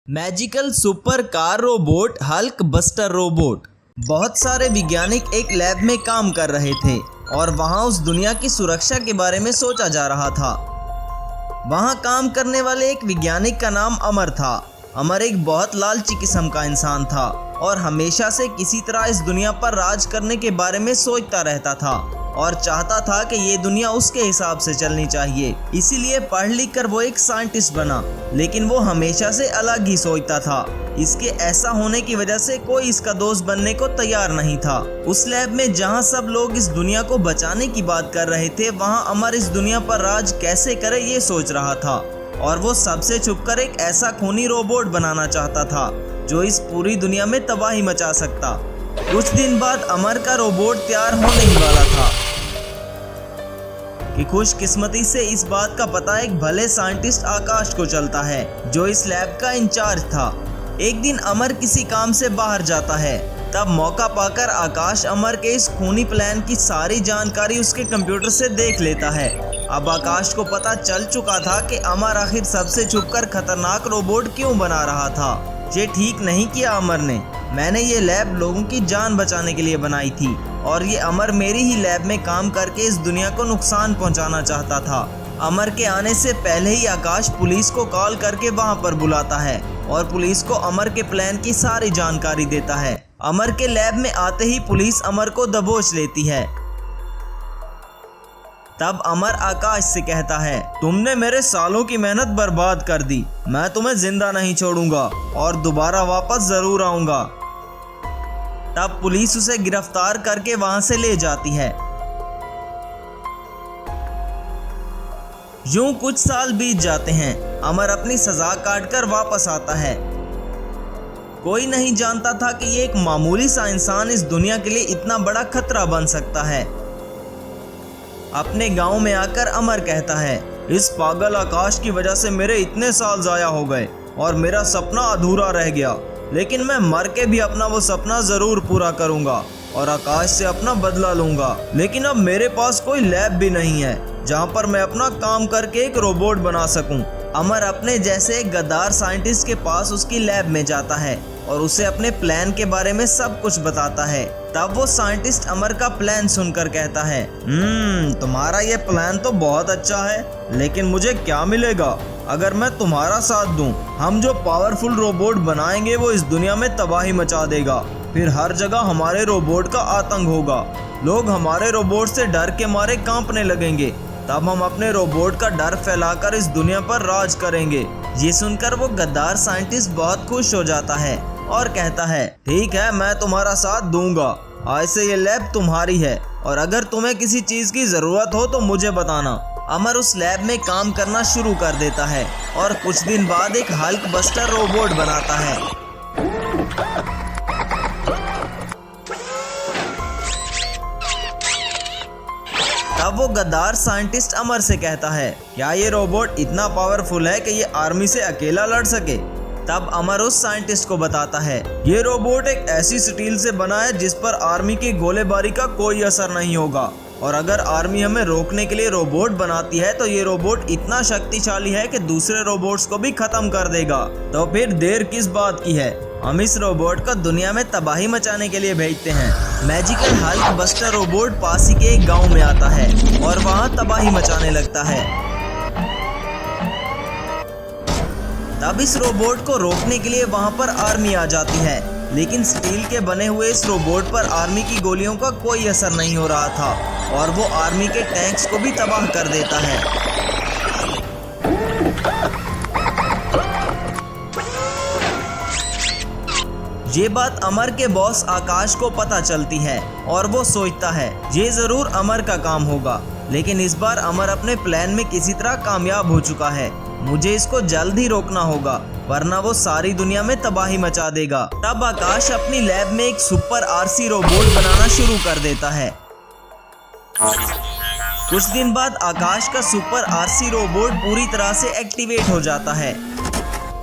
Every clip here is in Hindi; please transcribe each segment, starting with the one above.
Magical super car robot Hulk buster robot. बहुत सारे वैज्ञानिक एक लैब में काम कर रहे थे और वहां उस दुनिया की सुरक्षा के बारे में सोचा जा रहा था। वहां काम करने वाले एक वैज्ञानिक का नाम अमर था। अमर एक बहुत लालची किस्म का इंसान था और हमेशा से किसी तरह इस दुनिया पर राज करने के बारे में सोचता रहता था और चाहता था कि ये दुनिया उसके हिसाब से चलनी चाहिए। इसीलिए पढ़ लिख कर वो एक साइंटिस्ट बना, लेकिन वो हमेशा से अलग ही सोचता था। इसके ऐसा होने की वजह से कोई इसका दोस्त बनने को तैयार नहीं था। उस लैब में जहां सब लोग इस दुनिया को बचाने की बात कर रहे थे, वहां अमर इस दुनिया पर राज कैसे करे ये सोच रहा था और वो सबसे छुपकर एक ऐसा खूनी रोबोट बनाना चाहता था जो इस पूरी दुनिया में तबाही मचा सकता। कुछ दिन बाद अमर का रोबोट तैयार होने ही वाला था कि खुशकिस्मती से इस बात का पता एक भले साइंटिस्ट आकाश को चलता है जो इस लैब का इंचार्ज था। एक दिन अमर किसी काम से बाहर जाता है, तब मौका पाकर आकाश अमर के इस खूनी प्लान की सारी जानकारी उसके कंप्यूटर से देख लेता है। अब आकाश को पता चल चुका था कि अमर आखिर सबसे छुपकर खतरनाक रोबोट क्यों बना रहा था। ये ठीक नहीं किया अमर ने। मैंने ये लैब लोगों की जान बचाने के लिए बनाई थी और ये अमर मेरी ही लैब में काम करके इस दुनिया को नुकसान पहुंचाना चाहता था। अमर के आने से पहले ही आकाश पुलिस को कॉल करके वहां पर बुलाता है और पुलिस को अमर के प्लान की सारी जानकारी देता है। अमर के लैब में आते ही पुलिस अमर को दबोच लेती है। तब अमर आकाश से कहता है, तुमने मेरे सालों की मेहनत बर्बाद कर दी। मैं तुम्हें जिंदा नहीं छोड़ूंगा और दोबारा वापस जरूर आऊंगा। तब पुलिस उसे गिरफ्तार करके वहां से ले जाती है। यूं कुछ साल बीत जाते हैं। अमर अपनी सजा काटकर वापस आता है। कोई नहीं जानता था कि ये एक मामूली सा इंसान इस दुनिया के लिए इतना बड़ा खतरा बन सकता है। अपने गांव में आकर अमर कहता है, इस पागल आकाश की वजह से मेरे इतने साल जाया हो गए और मेरा सपना अधूरा रह गया, लेकिन मैं मर के भी अपना वो सपना जरूर पूरा करूंगा और आकाश से अपना बदला लूंगा। लेकिन अब मेरे पास कोई लैब भी नहीं है जहां पर मैं अपना काम करके एक रोबोट बना सकूं। अमर अपने जैसे एक गद्दार साइंटिस्ट के पास उसकी लैब में जाता है और उसे अपने प्लान के बारे में सब कुछ बताता है। तब वो साइंटिस्ट अमर का प्लान सुनकर कहता है, तुम्हारा ये प्लान तो बहुत अच्छा है, लेकिन मुझे क्या मिलेगा अगर मैं तुम्हारा साथ दूं? हम जो पावरफुल रोबोट बनाएंगे वो इस दुनिया में तबाही मचा देगा। फिर हर जगह हमारे रोबोट का आतंक होगा। लोग हमारे रोबोट से डर के मारे कांपने लगेंगे। तब हम अपने रोबोट का डर फैलाकर इस दुनिया पर राज करेंगे। ये सुनकर वो गद्दार साइंटिस्ट बहुत खुश हो जाता है और कहता है, ठीक है, मैं तुम्हारा साथ दूंगा। आज से ये लैब तुम्हारी है और अगर तुम्हें किसी चीज की जरूरत हो तो मुझे बताना। अमर उस लैब में काम करना शुरू कर देता है और कुछ दिन बाद एक हल्क बस्टर रोबोट बनाता है। तब वो गद्दार साइंटिस्ट अमर से कहता है, क्या ये रोबोट इतना पावरफुल है कि ये आर्मी से अकेला लड़ सके? तब अमर उस साइंटिस्ट को बताता है, ये रोबोट एक ऐसी स्टील से बना है जिस पर आर्मी की गोलेबारी का कोई असर नहीं होगा और अगर आर्मी हमें रोकने के लिए रोबोट बनाती है तो ये रोबोट इतना शक्तिशाली है कि दूसरे रोबोट्स को भी खत्म कर देगा। तो फिर देर किस बात की है, हम इस रोबोट को दुनिया में तबाही मचाने के लिए भेजते हैं। मैजिकल हल्क बस्टर रोबोट पास ही के एक गाँव में आता है और वहाँ तबाही मचाने लगता है। तब इस रोबोट को रोकने के लिए वहां पर आर्मी आ जाती है, लेकिन स्टील के बने हुए इस रोबोट पर आर्मी की गोलियों का कोई असर नहीं हो रहा था और वो आर्मी के टैंक्स को भी तबाह कर देता है। ये बात अमर के बॉस आकाश को पता चलती है और वो सोचता है, ये जरूर अमर का काम होगा। लेकिन इस बार अमर अपने प्लान में किसी तरह कामयाब हो चुका है। मुझे इसको जल्द ही रोकना होगा, वरना वो सारी दुनिया में तबाही मचा देगा। तब आकाश अपनी लैब में एक सुपर आरसी रोबोट बनाना शुरू कर देता है। कुछ दिन बाद आकाश का सुपर आरसी रोबोट पूरी तरह से एक्टिवेट हो जाता है।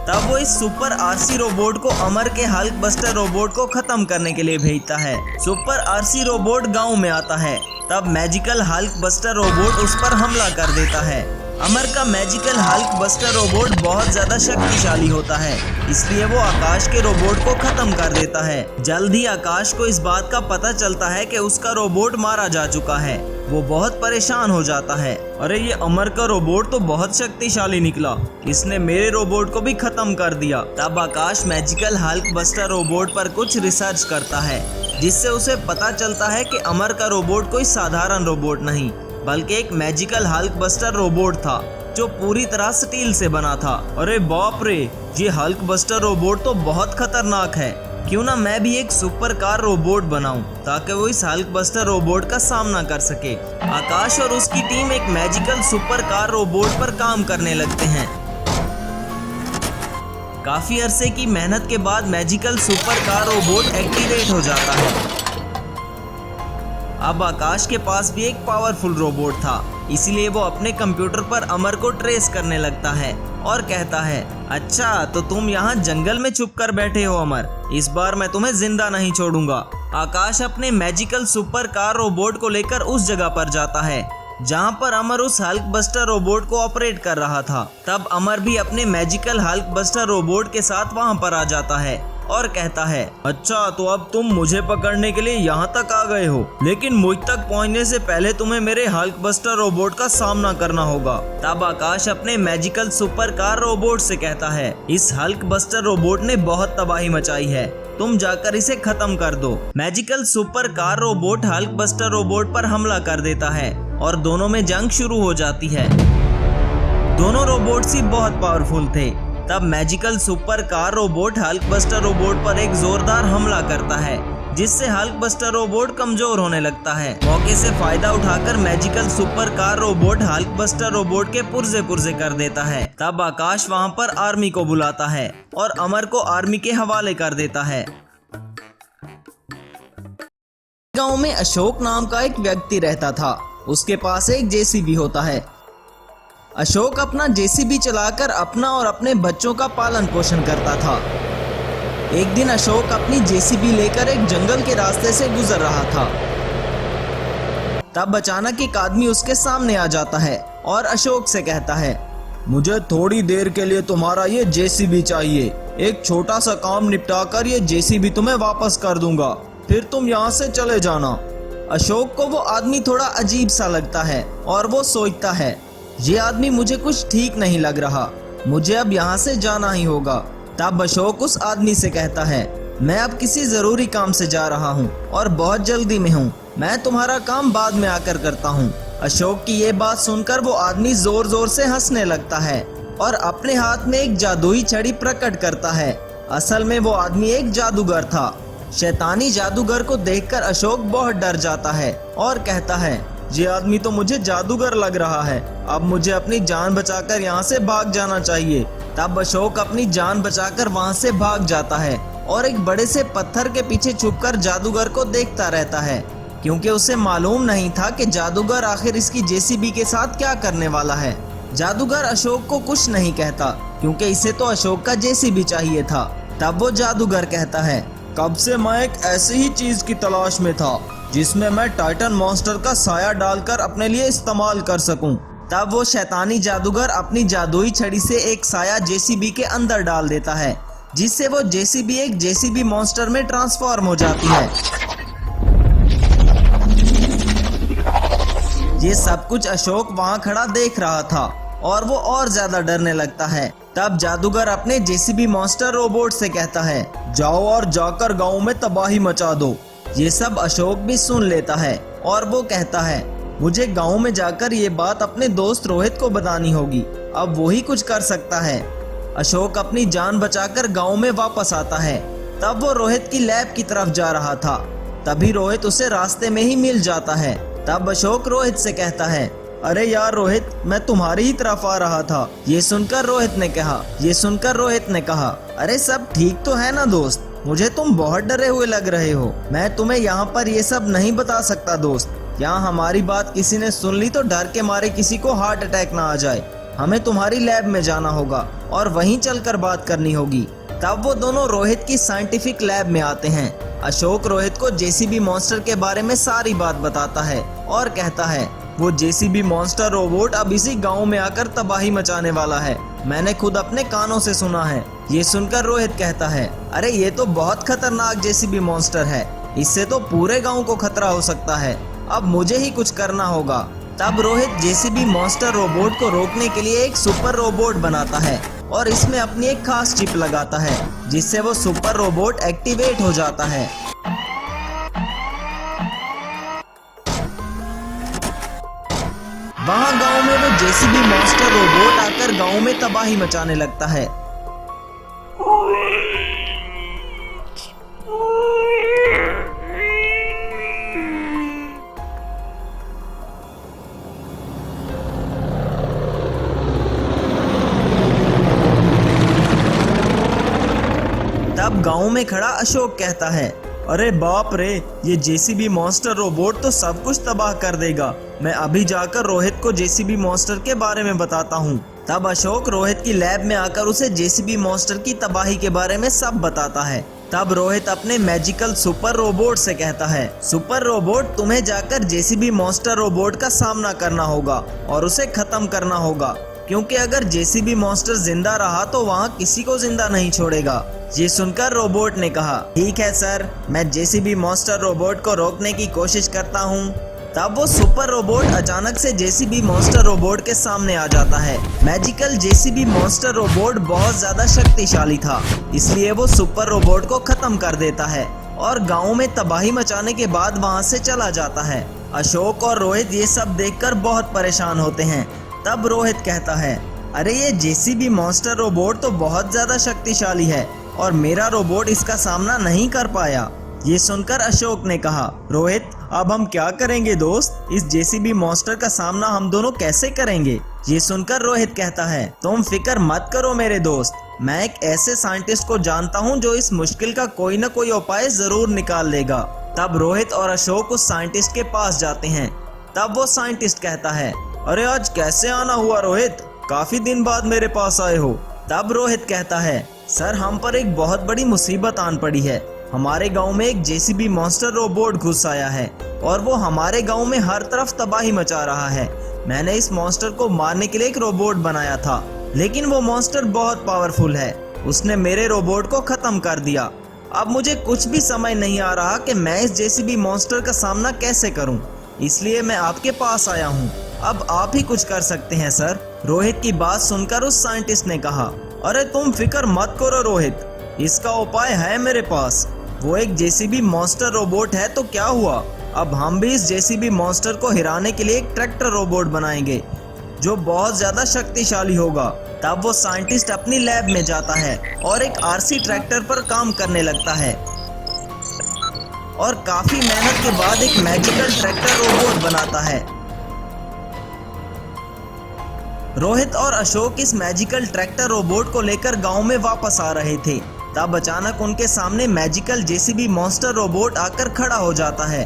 तब वो इस सुपर आरसी रोबोट को अमर के हल्क बस्टर रोबोट को खत्म करने के लिए भेजता है। सुपर आरसी रोबोट गांव में आता है। तब मैजिकल हल्क बस्टर रोबोट उस पर हमला कर देता है अमर का मैजिकल हल्क बस्टर रोबोट बहुत ज्यादा शक्तिशाली होता है, इसलिए वो आकाश के रोबोट को खत्म कर देता है। जल्द ही आकाश को इस बात का पता चलता है कि उसका रोबोट मारा जा चुका है। वो बहुत परेशान हो जाता है। अरे ये अमर का रोबोट तो बहुत शक्तिशाली निकला, इसने मेरे रोबोट को भी खत्म कर दिया। तब आकाश मैजिकल हल्क बस्टर रोबोट पर कुछ रिसर्च करता है, जिससे उसे पता चलता है कि अमर का रोबोट कोई साधारण रोबोट नहीं बल्कि एक मैजिकल हल्क बस्टर रोबोट था जो पूरी तरह स्टील से बना था। अरे बाप रे, ये हल्क बस्टर रोबोट तो बहुत खतरनाक है। क्यों ना मैं भी एक सुपर कार रोबोट बनाऊं ताकि वो इस हल्क बस्टर रोबोट का सामना कर सके। आकाश और उसकी टीम एक मैजिकल सुपर कार रोबोट पर काम करने लगते हैं। काफी अरसे की मेहनत के बाद magical super car robot activate हो जाता है। अब आकाश के पास भी एक पावरफुल रोबोट था, इसलिए वो अपने कंप्यूटर पर अमर को ट्रेस करने लगता है और कहता है, अच्छा तो तुम यहाँ जंगल में छुप कर बैठे हो अमर, इस बार मैं तुम्हें जिंदा नहीं छोड़ूंगा। आकाश अपने मैजिकल सुपर कार रोबोट को लेकर उस जगह पर जाता है जहाँ पर अमर उस हल्क बस्टर रोबोट को ऑपरेट कर रहा था। तब अमर भी अपने मैजिकल हल्क बस्टर रोबोट के साथ वहाँ पर आ जाता है और कहता है, अच्छा तो अब तुम मुझे पकड़ने के लिए यहाँ तक आ गए हो, लेकिन मुझ तक पहुँचने से पहले तुम्हें मेरे हल्क बस्टर रोबोट का सामना करना होगा। तब आकाश अपने मैजिकल सुपर कार रोबोट से कहता है, इस हल्क बस्टर रोबोट ने बहुत तबाही मचाई है, तुम जाकर इसे खत्म कर दो। Magical super car robot Hulk buster robot पर हमला कर देता है और दोनों में जंग शुरू हो जाती है। दोनों रोबोट्स ही बहुत पावरफुल थे। तब magical super car robot Hulk buster robot पर एक जोरदार हमला करता है, जिससे हल्क बस्टर रोबोट कमजोर होने लगता है। मौके से फायदा उठाकर magical super car robot Hulk buster robot के पुर्जे पुर्जे कर देता है। तब आकाश वहां पर आर्मी को बुलाता है और अमर को आर्मी के हवाले कर देता है। गांव में अशोक नाम का एक व्यक्ति रहता था। उसके पास एक जेसीबी होता है। अशोक अपना जेसीबी चलाकर अपना और अपने बच्चों का पालन पोषण करता था। एक दिन अशोक अपनी जेसीबी लेकर एक जंगल के रास्ते से गुजर रहा था। तब अचानक एक आदमी उसके सामने आ जाता है और अशोक से कहता है, मुझे थोड़ी देर के लिए तुम्हारा ये जेसीबी चाहिए। एक छोटा सा काम निपटाकर ये जेसीबी तुम्हें वापस कर दूंगा, फिर तुम यहाँ से चले जाना। अशोक को वो आदमी थोड़ा अजीब सा लगता है और वो सोचता है, ये आदमी मुझे कुछ ठीक नहीं लग रहा, मुझे अब यहाँ से जाना ही होगा। तब अशोक उस आदमी से कहता है, मैं अब किसी जरूरी काम से जा रहा हूँ और बहुत जल्दी में हूँ, मैं तुम्हारा काम बाद में आकर करता हूँ। अशोक की ये बात सुनकर वो आदमी जोर जोर से हंसने लगता है और अपने हाथ में एक जादुई छड़ी प्रकट करता है। असल में वो आदमी एक जादूगर था। शैतानी जादूगर को देखकर अशोक बहुत डर जाता है और कहता है, ये आदमी तो मुझे जादूगर लग रहा है, अब मुझे अपनी जान बचाकर यहाँ से भाग जाना चाहिए। तब अशोक अपनी जान बचाकर वहाँ से भाग जाता है और एक बड़े से पत्थर के पीछे छुपकर जादूगर को देखता रहता है, क्योंकि उसे मालूम नहीं था कि जादूगर आखिर इसकी जेसीबी के साथ क्या करने वाला है। जादूगर अशोक को कुछ नहीं कहता, क्योंकि इसे तो अशोक का जेसीबी चाहिए था। तब वो जादूगर कहता है, कब से मैं एक ऐसी ही चीज की तलाश में था जिसमें मैं टाइटन मॉन्स्टर का साया डालकर अपने लिए इस्तेमाल कर सकूं। तब वो शैतानी जादूगर अपनी जादुई छड़ी से एक साया जेसीबी के अंदर डाल देता है, जिससे वो जेसीबी एक जेसीबी मॉन्स्टर में ट्रांसफॉर्म हो जाती है। ये सब कुछ अशोक वहां खड़ा देख रहा था और वो और ज्यादा डरने लगता है। तब जादूगर अपने जेसीबी मॉन्स्टर रोबोट से कहता है, जाओ और जाकर गांव में तबाही मचा दो। ये सब अशोक भी सुन लेता है और वो कहता है, मुझे गांव में जाकर ये बात अपने दोस्त रोहित को बतानी होगी, अब वो ही कुछ कर सकता है। अशोक अपनी जान बचाकर गांव में वापस आता है। तब वो रोहित की लैब की तरफ जा रहा था, तभी रोहित उसे रास्ते में ही मिल जाता है। तब अशोक रोहित से कहता है, अरे यार रोहित, मैं तुम्हारी ही तरफ आ रहा था। ये सुनकर रोहित ने कहा, अरे सब ठीक तो है ना दोस्त, मुझे तुम बहुत डरे हुए लग रहे हो। मैं तुम्हें यहाँ पर ये सब नहीं बता सकता दोस्त, यहाँ हमारी बात किसी ने सुन ली तो डर के मारे किसी को हार्ट अटैक ना आ जाए। हमें तुम्हारी लैब में जाना होगा और वहीं चलकर बात करनी होगी। तब वो दोनों रोहित की साइंटिफिक लैब में आते हैं। अशोक रोहित को जेसीबी मॉन्स्टर के बारे में सारी बात बताता है और कहता है, वो जेसीबी मॉन्स्टर रोबोट अब इसी गांव में आकर तबाही मचाने वाला है। मैंने खुद अपने कानों से सुना है। ये सुनकर रोहित कहता है, अरे ये तो बहुत खतरनाक जेसीबी मॉन्स्टर है, इससे तो पूरे गांव को खतरा हो सकता है। अब मुझे ही कुछ करना होगा। तब रोहित जेसीबी मॉन्स्टर रोबोट को रोकने के लिए एक सुपर रोबोट बनाता है और इसमें अपनी एक खास चिप लगाता है, जिससे वो सुपर रोबोट एक्टिवेट हो जाता है। वहाँ गांव में वो जेसीबी मॉन्स्टर रोबोट आकर गांव में तबाही मचाने लगता है। तब गांव में खड़ा अशोक कहता है, अरे बाप रे, ये जेसीबी मॉन्स्टर रोबोट तो सब कुछ तबाह कर देगा। मैं अभी जाकर रोहित को जेसीबी मॉन्स्टर के बारे में बताता हूँ। तब अशोक रोहित की लैब में आकर उसे जेसीबी मॉन्स्टर की तबाही के बारे में सब बताता है। तब रोहित अपने मैजिकल सुपर रोबोट से कहता है, सुपर रोबोट, तुम्हें जाकर जेसीबी मॉन्स्टर रोबोट का सामना करना होगा और उसे खत्म करना होगा, क्योंकि अगर जेसीबी मॉन्स्टर जिंदा रहा तो वहाँ किसी को जिंदा नहीं छोड़ेगा। ये सुनकर रोबोट ने कहा, ठीक है सर, मैं जेसीबी मॉन्स्टर रोबोट को रोकने की कोशिश करता हूँ। तब वो सुपर रोबोट अचानक से जेसीबी मॉन्स्टर रोबोट के सामने आ जाता है। मैजिकल जेसीबी मॉन्स्टर रोबोट बहुत ज्यादा शक्तिशाली था, इसलिए वो सुपर रोबोट को खत्म कर देता है और गाँव में तबाही मचाने के बाद वहाँ से चला जाता है। अशोक और रोहित ये सब देखकर बहुत परेशान होते हैं। तब रोहित कहता है, अरे ये जेसीबी मॉन्स्टर रोबोट तो बहुत ज्यादा शक्तिशाली है और मेरा रोबोट इसका सामना नहीं कर पाया। ये सुनकर अशोक ने कहा, रोहित, अब हम क्या करेंगे दोस्त? इस जेसीबी मॉन्स्टर का सामना हम दोनों कैसे करेंगे? ये सुनकर रोहित कहता है, तुम फिक्र मत करो मेरे दोस्त, मैं एक ऐसे साइंटिस्ट को जानता हूँ जो इस मुश्किल का कोई न कोई उपाय जरूर निकाल लेगा। तब रोहित और अशोक उस साइंटिस्ट के पास जाते हैं। तब वो साइंटिस्ट कहता है, अरे आज कैसे आना हुआ रोहित? काफी दिन बाद मेरे पास आए हो। तब रोहित कहता है, सर, हम पर एक बहुत बड़ी मुसीबत आन पड़ी है। हमारे गांव में एक जेसीबी मॉन्स्टर रोबोट घुस आया है और वो हमारे गांव में हर तरफ तबाही मचा रहा है। मैंने इस मॉन्स्टर को मारने के लिए एक रोबोट बनाया था, लेकिन वो मॉन्स्टर बहुत पावरफुल है। उसने मेरे रोबोट को खत्म कर दिया। अब मुझे कुछ भी समझ नहीं आ रहा कि मैं इस जेसीबी मॉन्स्टर का सामना कैसे करूं, इसलिए मैं आपके पास आया हूं। अब आप ही कुछ कर सकते हैं सर। रोहित की बात सुनकर उस साइंटिस्ट ने कहा, अरे तुम फिक्र मत करो रोहित, इसका उपाय है मेरे पास। वो एक जेसीबी मॉन्स्टर रोबोट है तो क्या हुआ, अब हम भी इस जेसीबी मॉन्स्टर को हिराने के लिए एक ट्रैक्टर रोबोट बनाएंगे जो बहुत ज्यादा शक्तिशाली होगा। तब वो साइंटिस्ट अपनी लैब में जाता है और एक आरसी ट्रैक्टर पर काम करने लगता है और काफी मेहनत के बाद एक मैजिकल ट्रैक्टर रोबोट बनाता है। रोहित और अशोक इस मैजिकल ट्रैक्टर रोबोट को लेकर गांव में वापस आ रहे थे। तब अचानक उनके सामने मैजिकल जेसीबी मॉन्स्टर रोबोट आकर खड़ा हो जाता है।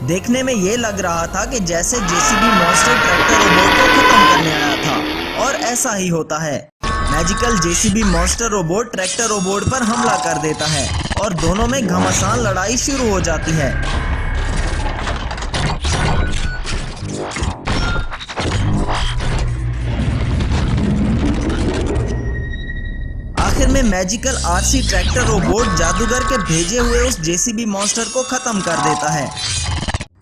देखने में ये लग रहा था कि जैसे जेसीबी मॉन्स्टर ट्रैक्टर रोबोट को खत्म करने आया था, और ऐसा ही होता है। Magical JCB monster robot tractor robot पर हमला कर देता है और दोनों में घमासान लड़ाई शुरू हो जाती है। आखिर में मैजिकल आरसी ट्रैक्टर रोबोट जादूगर के भेजे हुए उस जेसीबी मॉन्स्टर को खत्म कर देता है।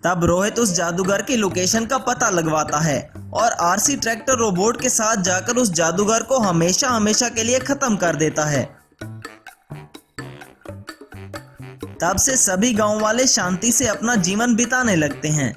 तब रोहित उस जादूगर की लोकेशन का पता लगवाता है और आरसी ट्रैक्टर रोबोट के साथ जाकर उस जादूगर को हमेशा हमेशा के लिए खत्म कर देता है। तब से सभी गांव वाले शांति से अपना जीवन बिताने लगते हैं।